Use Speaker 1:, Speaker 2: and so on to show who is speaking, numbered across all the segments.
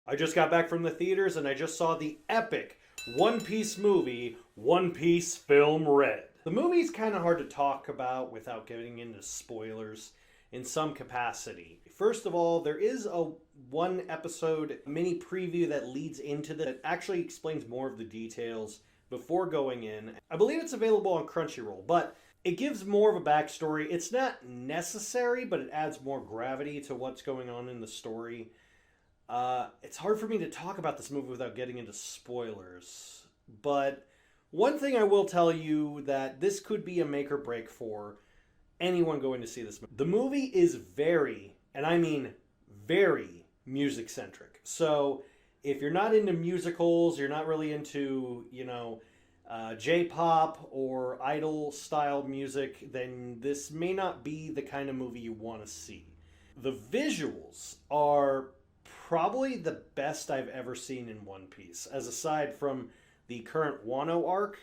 Speaker 1: I just got back from the theaters and I just saw the epic One Piece movie, One Piece Film Red. The movie's kind of hard to talk about without getting into spoilers in some capacity. First of all, there is a one episode mini preview that leads into that actually explains more of the details before going in. I believe it's available on Crunchyroll, but it gives more of a backstory. It's not necessary, but it adds more gravity to what's going on in the story. It's hard for me to talk about this movie without getting into spoilers. But one thing I will tell you that this could be a make or break for anyone going to see this movie. The movie is very, and I mean very, music centric. So if you're not into musicals, you're not really into, J-pop or idol style music, then this may not be the kind of movie you want to see. The visuals are probably the best I've ever seen in One Piece. As aside from the current Wano arc,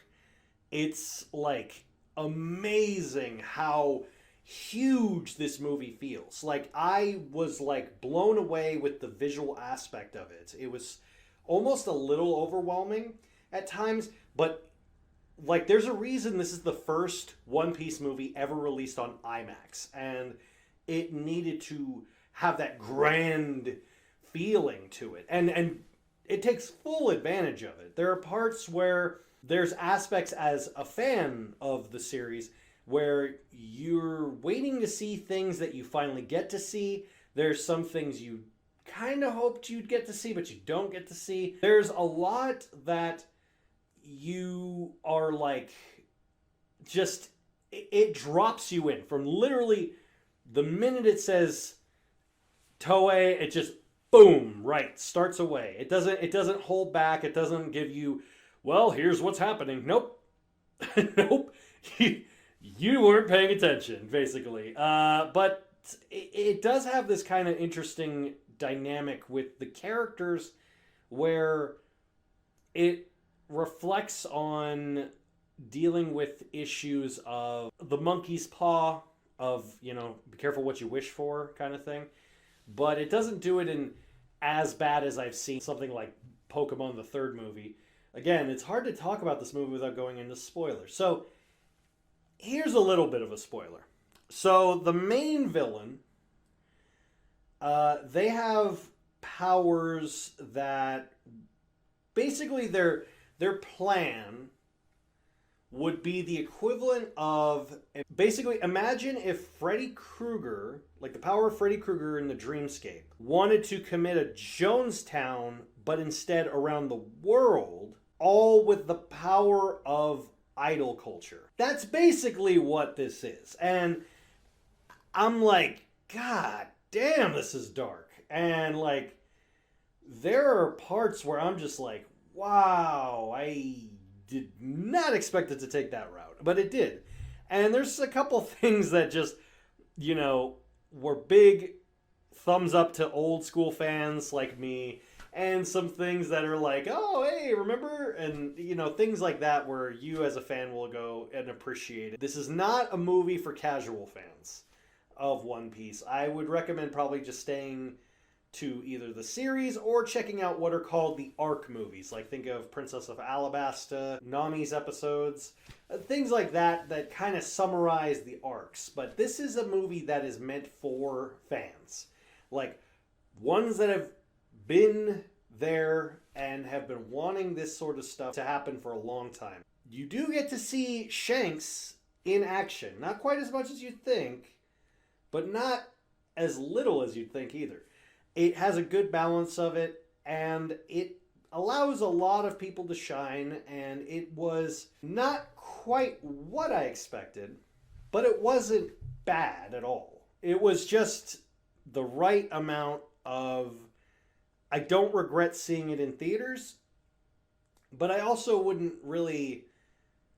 Speaker 1: it's like amazing how huge this movie feels. Like, I was like blown away with the visual aspect of it. It was almost a little overwhelming at times, but like, there's a reason this is the first One Piece movie ever released on IMAX, and it needed to have that grand feeling to it, and it takes full advantage of it. There are parts where there's aspects as a fan of the series where you're waiting to see things that you finally get to see. There's some things you kind of hoped you'd get to see, but you don't get to see. There's a lot that you are like, just, it drops you in from literally the minute it says Toei, it just boom, right, starts away. It doesn't hold back. It doesn't give you, well, here's what's happening. Nope. Nope. You weren't paying attention, basically. But it does have this kind of interesting dynamic with the characters where it reflects on dealing with issues of the monkey's paw, of, be careful what you wish for kind of thing. But it doesn't do it in as bad as I've seen something like Pokemon the third movie. Again, it's hard to talk about this movie without going into spoilers. So here's a little bit of a spoiler. So the main villain, they have powers that basically their plan would be the equivalent of, basically, imagine if Freddy Krueger, like the power of Freddy Krueger in the Dreamscape, wanted to commit a Jonestown, but instead around the world, all with the power of idol culture. That's basically what this is. And I'm like, God damn, this is dark. And like, there are parts where I'm just like, wow, I did not expect it to take that route, but it did. And there's a couple things that just, were big thumbs up to old school fans like me, and some things that are like, oh, hey, remember? And, things like that where you as a fan will go and appreciate it. This is not a movie for casual fans of One Piece. I would recommend probably just staying to either the series or checking out what are called the arc movies. Like, think of Princess of Alabasta, Nami's episodes, things like that kind of summarize the arcs. But this is a movie that is meant for fans. Like, ones that have been there and have been wanting this sort of stuff to happen for a long time. You do get to see Shanks in action. Not quite as much as you'd think, but not as little as you'd think either. It has a good balance of it, and it allows a lot of people to shine, and it was not quite what I expected, but it wasn't bad at all. It was just the right amount of, I don't regret seeing it in theaters, but I also wouldn't really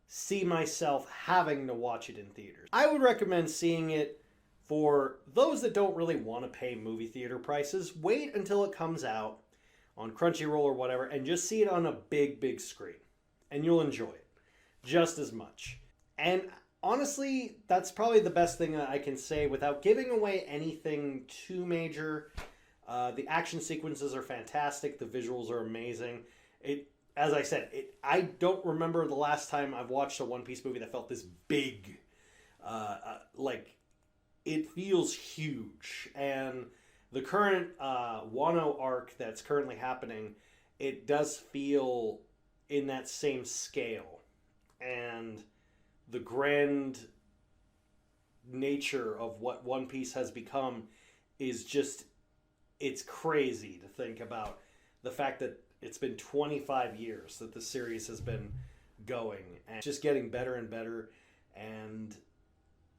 Speaker 1: see myself having to watch it in theaters. I would recommend seeing it for those that don't really want to pay movie theater prices. Wait until it comes out on Crunchyroll or whatever and just see it on a big, big screen. And you'll enjoy it just as much. And honestly, that's probably the best thing that I can say without giving away anything too major. The action sequences are fantastic. The visuals are amazing. As I said, I don't remember the last time I've watched a One Piece movie that felt this big. Like, it feels huge. And the current Wano arc that's currently happening, it does feel in that same scale. And the grand nature of what One Piece has become is just, it's crazy to think about the fact that it's been 25 years that the series has been going and just getting better and better. And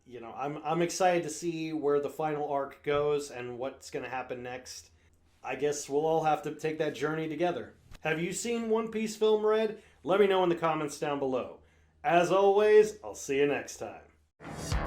Speaker 1: you know, I'm excited to see where the final arc goes and what's going to happen next. I guess we'll all have to take that journey together. Have you seen One Piece Film Red? Let me know in the comments down below. As always, I'll see you next time.